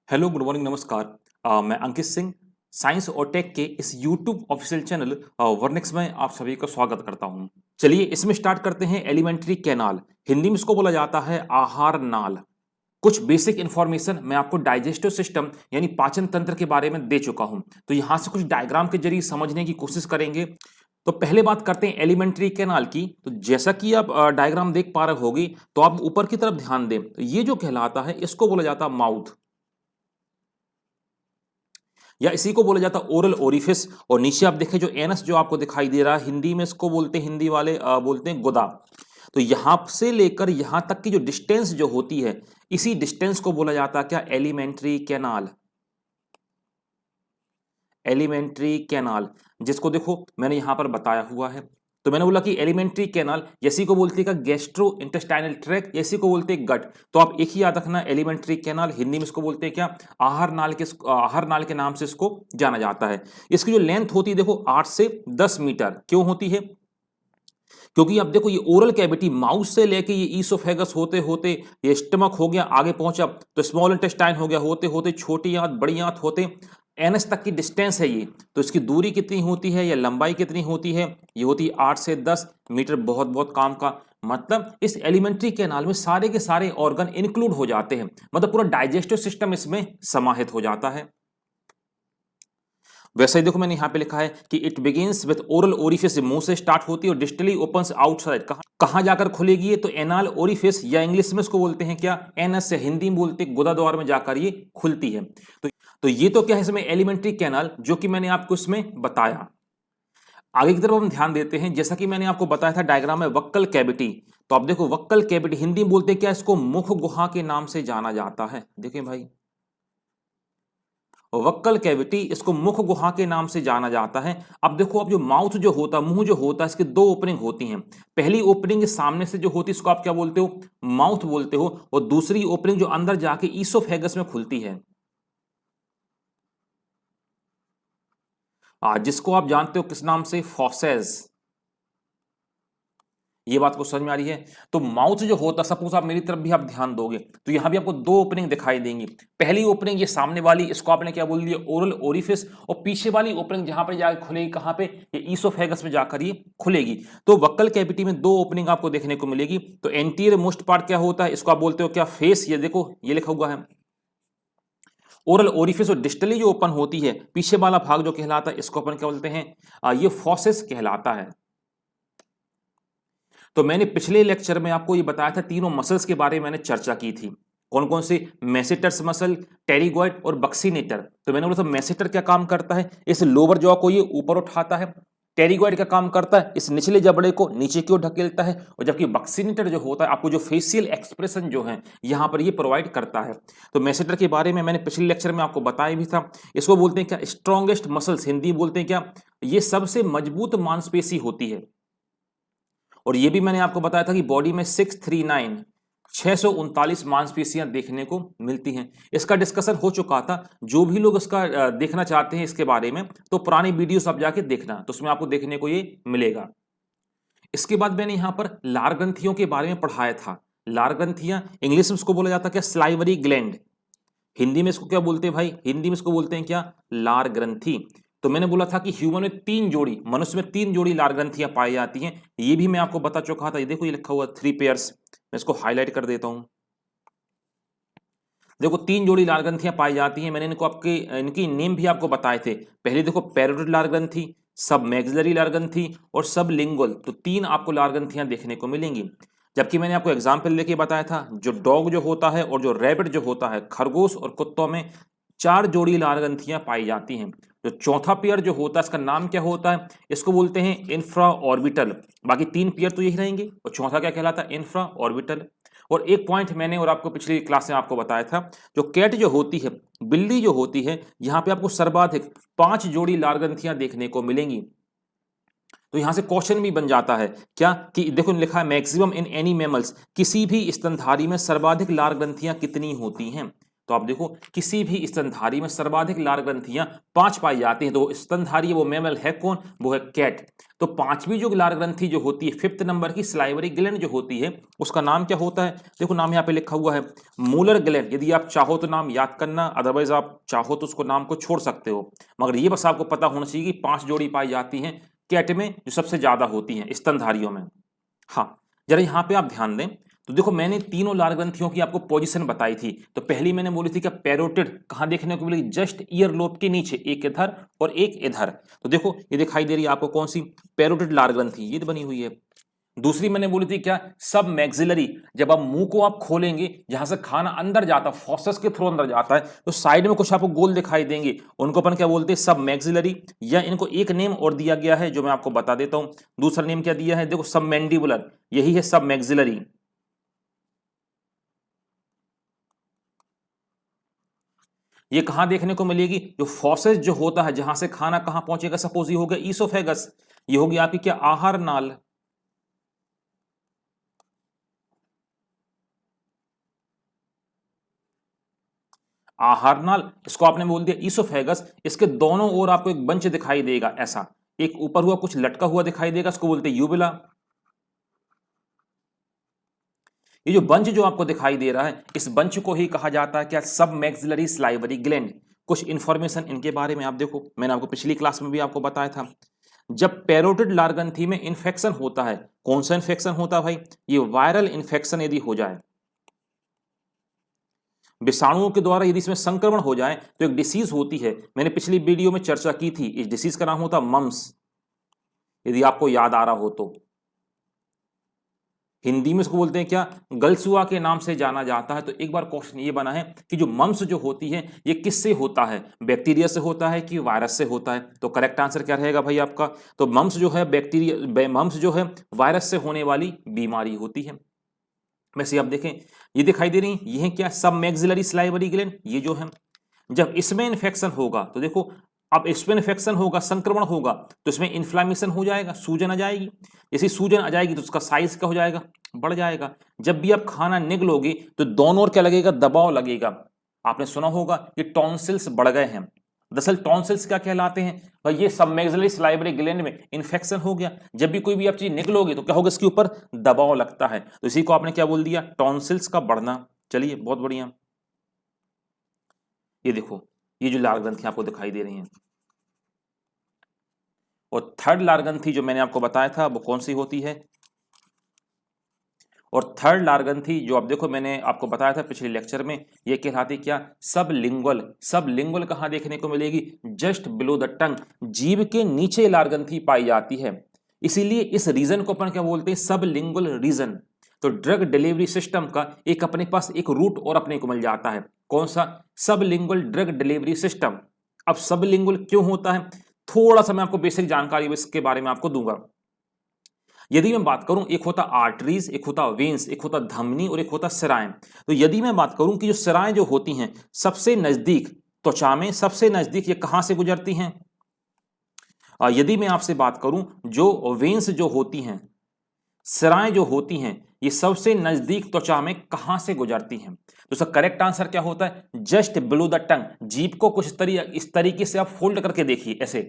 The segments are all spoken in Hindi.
हेलो गुड मॉर्निंग नमस्कार। मैं अंकित सिंह साइंस और टेक के इस यूट्यूब ऑफिशियल चैनल वर्नेक्स में आप सभी का स्वागत करता हूं। चलिए इसमें स्टार्ट करते हैं। एलिमेंट्री कैनाल, हिंदी में इसको बोला जाता है आहार नाल। कुछ बेसिक इंफॉर्मेशन मैं आपको डाइजेस्टिव सिस्टम यानी पाचन तंत्र के बारे में दे चुका हूं, तो यहां से कुछ डायग्राम के जरिए समझने की कोशिश करेंगे। तो पहले बात करते हैं एलिमेंट्री कैनाल की। तो जैसा कि आप डायग्राम देख पा रहे होगी, तो आप ऊपर की तरफ ध्यान दें, तो ये जो कहलाता है इसको बोला जाता है माउथ, या इसी को बोला जाता है ओरल ओरिफिस। और नीचे आप देखें जो एनस जो आपको दिखाई दे रहा है, हिंदी में इसको बोलते हैं, हिंदी वाले बोलते हैं गुदा। तो यहां से लेकर यहां तक की जो डिस्टेंस जो होती है, इसी डिस्टेंस को बोला जाता है क्या, एलिमेंट्री कैनाल। एलिमेंट्री कैनाल, जिसको देखो मैंने यहां पर बताया हुआ है। तो मैंने बोला कि एलिमेंट्री कैनाल, इसी को बोलते हैं गैस्ट्रो इंटेस्टाइनल ट्रैक्ट, इसी को बोलते हैं गट। तो आप एक ही याद रखना, एलिमेंट्री कैनाल हिंदी में इसको बोलते हैं क्या, आहार नाल के नाम से इसको जाना जाता है। इसकी जो लेंथ होती है देखो 8 से 10 मीटर। क्यों होती है? क्योंकि अब देखो ये ओरल कैविटी माउथ से लेके ये ईसोफेगस होते होते ये स्टमक हो गया, आगे पहुंचा तो स्मॉल इंटेस्टाइन हो गया, होते होते छोटी आंत बड़ी आंत होते एनएस तक की डिस्टेंस है ये। तो इसकी दूरी कितनी होती है या लंबाई कितनी होती है? ये होती है 8 से 10 मीटर। बहुत बहुत काम का मतलब इस एलिमेंट्री कैनाल में सारे के सारे ऑर्गन इंक्लूड हो जाते हैं, मतलब पूरा डाइजेस्टिव सिस्टम इसमें समाहित हो जाता है। वैसे ही देखो मैंने यहां पे लिखा है कि it begins with oral orifice, मुंह से स्टार्ट होती है और डिस्टली ओपन्स आउटसाइड। कहां जाकर खुलेगी ये? तो एनाल ओरिफिस, या इंग्लिश में इसको बोलते हैं क्या, एनस, से हिंदी में बोलते हैं गुदा द्वार में जाकर ये खुलती है। तो ये तो क्या है इसमें एलिमेंट्री कैनाल, जो कि मैंने आपको इसमें बताया। आगे की तरफ हम ध्यान देते हैं। जैसा कि मैंने आपको बताया था डायग्राम में वक्कल कैविटी, तो अब देखो वक्कल कैविटी हिंदी में बोलते हैं क्या, इसको मुख गुहा के नाम से जाना जाता है। देखें भाई, वक्कल कैविटी, इसको मुख गुहा के नाम से जाना जाता है। अब देखो, अब जो माउथ जो होता है, मुंह जो होता है, इसकी दो ओपनिंग होती हैं। पहली ओपनिंग सामने से जो होती है इसको आप क्या बोलते हो, माउथ बोलते हो। और दूसरी ओपनिंग जो अंदर जाके ईसोफेगस में खुलती है, जिसको आप जानते हो किस नाम से, फॉसेज। ये बात को समझ में आ रही है? तो माउथ जो होता, सपोज आप मेरी तरफ भी आप ध्यान दोगे तो यहां भी आपको दो ओपनिंग दिखाई देंगी। पहली ओपनिंग ये सामने वाली, इसको आपने क्या बोल दिया, ओरल ओरिफिस। और पीछे वाली ओपनिंग जहां पर जाकर खुलेगी, कहां पे, ये ईसोफेगस में जाकर ये खुलेगी। तो वक्कल कैविटी में दो ओपनिंग आपको देखने को मिलेगी। तो एंटीरियर मोस्ट पार्ट क्या होता है, इसको आप बोलते हो क्या, फेस। ये देखो ये लिखा हुआ है ओरल ओरिफिस। और डिस्टली जो ओपन होती है, पीछे वाला भाग जो कहलाता है, इसको अपन क्या बोलते हैं, ये फॉसेस कहलाता है। तो मैंने पिछले लेक्चर में आपको ये बताया था, तीनों मसल्स के बारे में मैंने चर्चा की थी। कौन कौन से? मेसेटर्स मसल, टेरिगॉइड और बक्सीनेटर। तो मैंने बोला था मेसेटर क्या काम करता है, इस लोअर जॉ को ये ऊपर उठाता है। टेरिगॉइड का काम करता है इस निचले जबड़े को नीचे की ओर ढकेलता है। और जबकि बक्सीनेटर जो होता है, आपको जो फेशियल एक्सप्रेशन जो है यहां पर ये प्रोवाइड करता है। तो मेसेटर के बारे में मैंने पिछले लेक्चर में आपको बताया भी था। इसको बोलते हैं क्या, स्ट्रॉन्गेस्ट मसल्स, हिंदी बोलते हैं क्या, ये सबसे मजबूत मांसपेशी होती है। और ये भी मैंने आपको बताया था कि बॉडी में 639 मांसपेशियां देखने को मिलती हैं। इसका डिस्कशन हो चुका था। जो भी लोग इसका देखना चाहते हैं इसके बारे में, तो पुरानी वीडियोस आप जाके देखना, तो उसमें आपको देखने को ये मिलेगा। इसके बाद मैंने यहां पर लार ग्रंथियों के बारे में पढ़ाया था। लार ग्रंथियां इंग्लिश में इसको बोला जाता है क्या, स्लाइवरी ग्लैंड। हिंदी में इसको क्या बोलते हैं भाई, हिंदी में इसको बोलते हैं क्या, लार ग्रंथि। तो मैंने बोला था कि ह्यूमन में तीन जोड़ी, मनुष्य में तीन जोड़ी लार ग्रंथियां पाई जाती हैं। ये भी मैं आपको बता चुका था। ये देखो ये लिखा हुआ 3 पेयर्स, मैं इसको हाईलाइट कर देता हूं। देखो तीन जोड़ी लार ग्रंथियां पाई जाती हैं। मैंने इनको आपके इनकी नेम भी आपको बताए थे। पहले देखो पैरोटिड लार ग्रंथि, सब मैक्सिलरी लार ग्रंथि और सब लिंगुअल। तो तीन आपको लार ग्रंथियां देखने को मिलेंगी। जबकि मैंने आपको एग्जाम्पल लेके बताया था, जो डॉग जो होता है और जो रैबिट जो होता है, खरगोश और कुत्तों में चार जोड़ी लार ग्रंथियां पाई जाती हैं। जो चौथा पेयर जो होता है, इसका नाम क्या होता है, इसको बोलते हैं इंफ्रा ऑर्बिटल। बाकी तीन पेयर तो यही रहेंगे, और चौथा क्या कहलाता है, इंफ्रा ऑर्बिटल। और एक पॉइंट मैंने और आपको पिछली क्लास में आपको बताया था, जो कैट जो होती है, बिल्ली जो होती है, यहां पे आपको सर्वाधिक 5 जोड़ी लार ग्रंथियां देखने को मिलेंगी। तो यहां से क्वेश्चन भी बन जाता है क्या, कि देखो लिखा है मैक्सिमम इन एनी मैमल्स, किसी भी स्तनधारी में सर्वाधिक लार ग्रंथियां कितनी होती हैं। तो आप देखो किसी भी स्तनधारी में सर्वाधिक लार ग्रंथियां 5 पाई जाती हैं, तो स्तनधारी वो मेमल है कौन, वो है कैट। तो पांचवी जो लार ग्रंथि जो होती है 5th नंबर की सलाइवरी ग्लैंड जो होती है, उसका नाम क्या होता है, देखो नाम यहाँ पे लिखा हुआ है मूलर ग्लैंड। यदि आप चाहो तो नाम याद करना, अदरवाइज आप चाहो तो उसको नाम को छोड़ सकते हो, मगर ये बस आपको पता होना चाहिए कि 5 जोड़ी पाई जाती हैं कैट में, जो सबसे ज्यादा होती हैं स्तनधारियों में। हाँ, जरा यहाँ पे आप ध्यान दें, तो देखो मैंने तीनों लार ग्रंथियों की आपको पोजीशन बताई थी। तो पहली मैंने बोली थी कि पैरोटिड कहाँ देखने को मिलेगी, जस्ट ईयर लोब के नीचे, एक इधर और एक इधर। तो देखो ये दिखाई दे रही है आपको कौन सी, पैरोटिड लार ग्रंथि, ये बनी हुई है। दूसरी मैंने बोली थी क्या, सब मैक्सिलरी, जब आप मुंह को आप खोलेंगे, जहां से खाना अंदर जाता है, फॉसस के थ्रू अंदर जाता है, तो साइड में कुछ आपको गोल दिखाई देंगे, उनको अपन क्या बोलते हैं, सब मैक्सिलरी। या इनको एक नेम और दिया गया है जो मैं आपको बता देता हूं। दूसरा नेम क्या दिया है, देखो सब मैंडिबुलर, यही है सब मैक्सिलरी। ये कहां देखने को मिलेगी, जो फॉसेस जो होता है, जहां से खाना कहां पहुंचेगा, सपोज ये हो गया ईसोफेगस, ये होगी आपकी क्या, आहार नाल। आहार नाल, इसको आपने बोल दिया ईसोफेगस। इसके दोनों ओर आपको एक बंच दिखाई देगा, ऐसा एक ऊपर हुआ कुछ लटका हुआ दिखाई देगा, इसको बोलते हैं यूबिला। ये जो बंच जो आपको दिखाई दे रहा है, इस बंच को ही कहा जाता है क्या, सब मैक्सिलरी सलाइवरी ग्लैंड। कुछ इंफॉर्मेशन इनके बारे में आप देखो, मैंने आपको पिछली क्लास में भी आपको बताया था। जब पैरोटिड लार ग्रंथि में इंफेक्शन होता है, कौन सा इंफेक्शन होता है भाई, ये वायरल इंफेक्शन यदि हो जाए, विषाणुओं के द्वारा यदि इसमें संक्रमण हो जाए, तो एक डिसीज होती है, मैंने पिछली वीडियो में चर्चा की थी, इस डिसीज का नाम होता है मम्स, यदि आपको याद आ रहा हो तो। हिंदी में इसको बोलते हैं क्या, गलसुआ के नाम से जाना जाता है। तो एक बार क्वेश्चन ये बना है कि जो मम्स जो होती है, ये किससे होता है, बैक्टीरिया से होता है कि वायरस से होता है। तो करेक्ट आंसर क्या रहेगा भाई आपका, तो मम्स जो है बैक्टीरिया, मम्स जो है वायरस से होने वाली बीमारी होती है। वैसे आप देखें, ये दिखाई दे रही, ये है क्या, सब मैक्सिलरी सलाइवरी ग्लैंड, ये जो है। जब इसमें इन्फेक्शन होगा, तो देखो अब इसमें इन्फेक्शन होगा, संक्रमण होगा, तो इसमें इन्फ्लामेशन हो जाएगा, सूजन आ जाएगी। जैसे सूजन आ जाएगी तो उसका साइज क्या हो जाएगा, बढ़ जाएगा। जब भी आप खाना निगलोगे, तो दोनों ओर क्या लगेगा, दबाव लगेगा। आपने सुना होगा कि टॉन्सिल्स बढ़ गए हैं। दरअसल टॉन्सिल्स क्या कहलाते हैं भाई, ये सब मैक्सिलरी सलाइवरी ग्लैंड में इन्फेक्शन हो गया, जब भी कोई भी आप चीज निगलोगे तो क्या होगा, इसके ऊपर दबाव लगता है, तो इसी को आपने क्या बोल दिया, टॉन्सिल्स का बढ़ना। चलिए बहुत बढ़िया। ये देखो, ये जो लार ग्रंथि आपको दिखाई दे रही हैं, और थर्ड लार ग्रंथि जो मैंने आपको बताया था वो कौन सी होती है, और थर्ड लार ग्रंथि जो आप देखो मैंने आपको बताया था पिछले लेक्चर में, ये कहलाती क्या, सब लिंगुअल। सब लिंगुअल कहां देखने को मिलेगी, जस्ट बिलो द टंग, जीभ के नीचे लार ग्रंथि पाई जाती है, इसीलिए इस रीजन को अपन क्या बोलते हैं, सब लिंगुअल रीजन। तो ड्रग डिलीवरी सिस्टम का एक अपने पास एक रूट और अपने को मिल जाता है, कौन सा, सब लिंगुअल ड्रग डिलीवरी सिस्टम। अब सब लिंगुअल क्यों होता है, थोड़ा सा मैं आपको बेसिक जानकारी इसके बारे में आपको दूंगा। यदि मैं बात करूं, एक होता आर्टरीज, एक होता वेन्स, एक होता धमनी और एक होता सिराएं। तो यदि मैं बात करूं कि जो सिराएं जो होती हैं सबसे नजदीक त्वचा में, सबसे नजदीक ये कहां से गुजरती हैं, यदि मैं आपसे बात करूं जो वेन्स जो होती हैं, सिराएं जो होती हैं, ये सबसे नजदीक त्वचा में कहां से गुजरती हैं, तो इसका करेक्ट आंसर क्या होता है, जस्ट बिलो द टंग। जीभ को कुछ इस तरीके से आप फोल्ड करके देखिए ऐसे,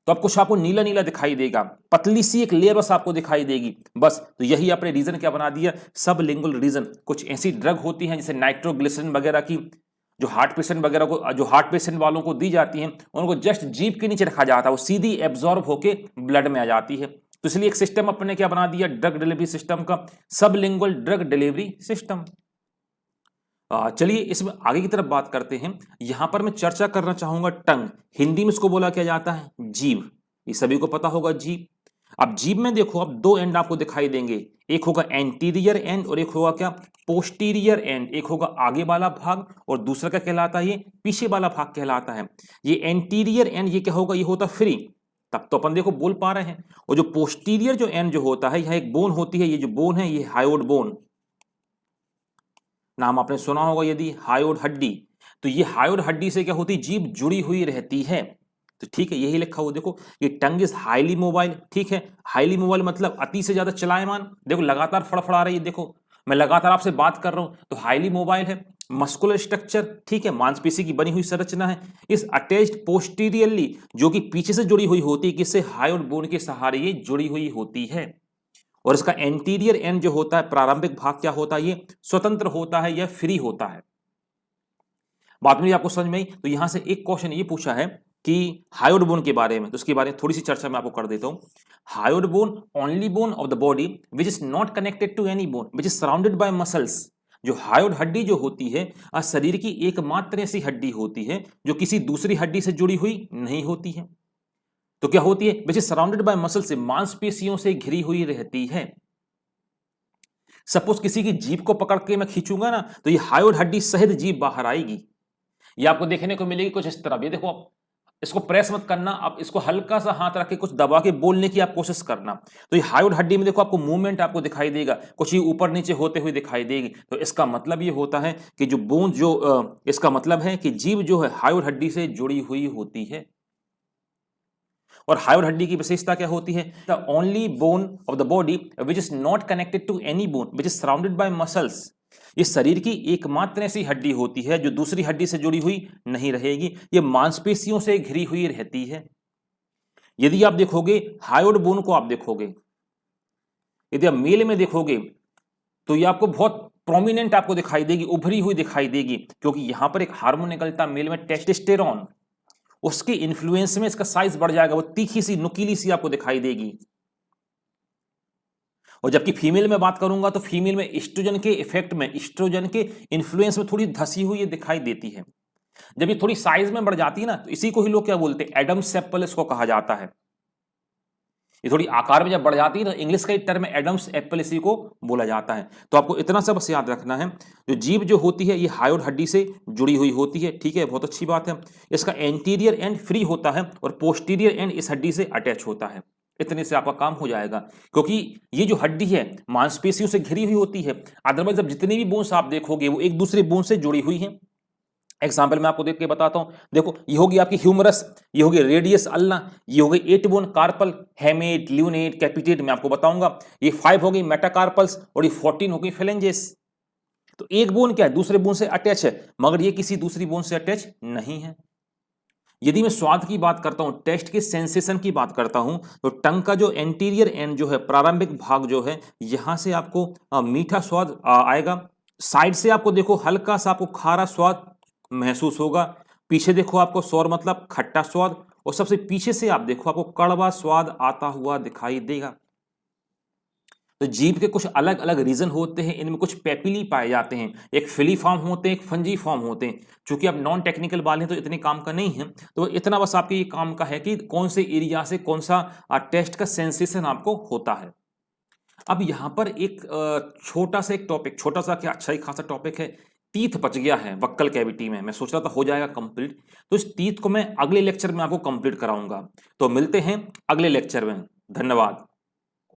तो अब कुछ आपको नीला नीला दिखाई देगा, पतली सी एक लेयर बस आपको दिखाई देगी बस। तो यही आपने रीजन क्या बना दिया, सब लिंगुअल रीजन। कुछ ऐसी ड्रग होती हैं जैसे नाइट्रोग्लिसरीन वगैरह की, जो हार्ट पेशेंट वगैरह को, जो हार्ट पेशेंट वालों को दी जाती हैं, उनको जस्ट जीभ के नीचे रखा जाता है, वो सीधी एब्जॉर्ब होके ब्लड में आ जाती है। तो इसलिए एक सिस्टम अपने क्या बना दिया, ड्रग डिलीवरी सिस्टम का, सब लिंगुअल ड्रग डिलीवरी सिस्टम। चलिए इसमें आगे की तरफ बात करते हैं। यहां पर मैं चर्चा करना चाहूंगा टंग, हिंदी में इसको बोला क्या जाता है, जीभ। ये सभी को पता होगा जीभ। अब जीभ में देखो, अब दो एंड आपको दिखाई देंगे, एक होगा एंटीरियर एंड और एक होगा क्या, पोस्टीरियर एंड। एक होगा आगे वाला भाग और दूसरा क्या कहलाता है, ये पीछे वाला भाग कहलाता है। ये एंटीरियर एंड ये क्या होगा, ये होता फ्री, तब तो अपन देखो बोल पा रहे हैं। और जो पोस्टीरियर जो एंड जो होता है, यह एक बोन होती है, ये जो बोन है ये हायोड बोन, नाम आपने सुना होगा यदि, हायोड हड्डी। तो ये हायोड हड्डी से क्या होती है, जीभ जुड़ी हुई रहती है। तो ठीक है, यही लिखा हुआ देखो, ये टंग इज हाईली मोबाइल। ठीक है, हाईली मोबाइल मतलब अति से ज्यादा चलायमान। देखो लगातार फड़फड़ा रही है, देखो मैं लगातार आपसे बात कर रहा हूं, तो हाईली मोबाइल है। मस्कुलर स्ट्रक्चर, ठीक है, मांसपेशी की बनी हुई संरचना है, इस अटैच्ड पोस्टीरियरली, जो कि पीछे से जुड़ी हुई होती है, किससे, हायोइड बोन के सहारे ये जुड़ी हुई होती है। और इसका एंटीरियर एंड जो होता है, प्रारंभिक भाग क्या होता है, ये स्वतंत्र होता है या फ्री होता है। बात में आपको समझ में आई। तो यहां से एक क्वेश्चन ये पूछा है कि हायोइड बोन के बारे में, तो उसके बारे में थोड़ी सी चर्चा मैं आपको कर देता हूं। Hyoid bone, only bone of the body which is not connected to any bone which is surrounded by muscles. जो हायोइड हड्डी जो होती है, शरीर की एकमात्र ऐसी हड्डी होती है जो किसी दूसरी हड्डी से जुड़ी हुई नहीं होती है। तो क्या होती है, विच इज सराउंडेड बाय मसल, से मांसपेशियों से घिरी हुई रहती है। सपोज किसी की जीभ को पकड़ के मैं खींचूंगा ना, तो ये हायोइड हड्डी सहित जीभ बाहर आएगी। ये आपको देखने को मिलेगी कुछ इस तरह। ये देखो, आप इसको प्रेस मत करना, आप इसको हल्का सा हाथ रख के कुछ दबा के बोलने की आप कोशिश करना। तो ये हायोइड हड्डी में देखो आपको मूवमेंट आपको दिखाई देगा, कुछ ही ऊपर नीचे होते हुए दिखाई देगी। तो इसका मतलब ये होता है कि जो बोन इसका मतलब है कि जीभ जो है हायोइड हड्डी से जुड़ी हुई होती है। और हायोइड हड्डी की विशेषता क्या होती है, the only bone of the body which is not connected to any bone which is surrounded by muscles. इस शरीर की एकमात्र ऐसी हड्डी होती है जो दूसरी हड्डी से जुड़ी हुई नहीं रहेगी, ये मांसपेशियों से घिरी हुई रहती है। यदि आप देखोगे हायोइड बोन को, आप देखोगे, यदि आप मेल में देखोगे तो ये आपको बहुत प्रोमिनेंट आपको दिखाई देगी, उभरी हुई दिखाई देगी, क्योंकि यहां पर एक हार्मोन निकलता मेल में, टेस्टोस्टेरोन, उसके इन्फ्लुएंस में इसका साइज बढ़ जाएगा, वो तीखी सी नुकीली सी आपको दिखाई देगी। और जबकि फीमेल में बात करूंगा तो फीमेल में एस्ट्रोजन के इफेक्ट में, एस्ट्रोजन के इन्फ्लुएंस में थोड़ी धसी हुई ये दिखाई देती है। जब ये थोड़ी साइज में बढ़ जाती है ना, तो इसी को ही लोग क्या बोलते हैं, एडम एप्पल इसको कहा जाता है। ये थोड़ी आकार में जब बढ़ जाती है तो इंग्लिश का टर्म एडम्स एप्पल इसी को बोला जाता है। तो आपको इतना सा बस याद रखना है, जो जीभ जो होती है ये हायोइड हड्डी से जुड़ी हुई होती है, ठीक है, बहुत अच्छी बात है। इसका एंटीरियर एंड फ्री होता है और पोस्टीरियर एंड इस हड्डी से अटैच होता है। इतने से आपका काम हो जाएगा, क्योंकि ये जो हड्डी है मांसपेशियों से घिरी हुई होती है। अदरवाइज अब जितनी भी बोन्स आप देखोगे वो एक दूसरे बोन से जुड़ी हुई हैं। एग्जाम्पल मैं आपको देख के बताता हूं। देखो, ये होगी आपकी ह्यूमरस, ये होगी रेडियस अल्ना, ये होगी 8 bone, carpal, hamate, lunate, capitate, मैं आपको बताऊंगा। ये 5 हो गई मेटाकार्पल्स और ये 14 हो गई फेलेंजेस। तो एक बोन क्या है, दूसरे बोन से अटैच है, मगर ये किसी दूसरी बोन से अटैच नहीं है। यदि मैं स्वाद की बात करता हूं, टेस्ट के सेंसेशन की बात करता हूं, तो टंग का जो एंटीरियर एंड जो है, प्रारंभिक भाग जो है, यहां से आपको मीठा स्वाद आएगा। साइड से आपको देखो हल्का सा आपको खारा स्वाद महसूस होगा। पीछे देखो आपको सौर मतलब खट्टा स्वाद, और सबसे पीछे से आप देखो आपको कड़वा स्वाद आता हुआ दिखाई देगा। तो जीभ के कुछ अलग अलग रीजन होते हैं, इनमें कुछ पेपिली पाए जाते हैं, एक फिली फॉर्म होते हैं, एक फंजी फॉर्म होते हैं। चूंकि अब नॉन टेक्निकल वाले हैं तो इतने काम का नहीं है, तो इतना बस आपके ये काम का है कि कौन से एरिया से कौन सा टेस्ट का सेंसेशन आपको होता है। अब यहाँ पर एक छोटा सा एक टॉपिक, छोटा सा क्या अच्छा ही खासा टॉपिक है, टीथ बच गया है वक्कल कैविटी में। मैं सोच रहा था हो जाएगा कंप्लीट, तो इस टीथ को मैं अगले लेक्चर में आपको कंप्लीट कराऊंगा। तो मिलते हैं अगले लेक्चर में। धन्यवाद।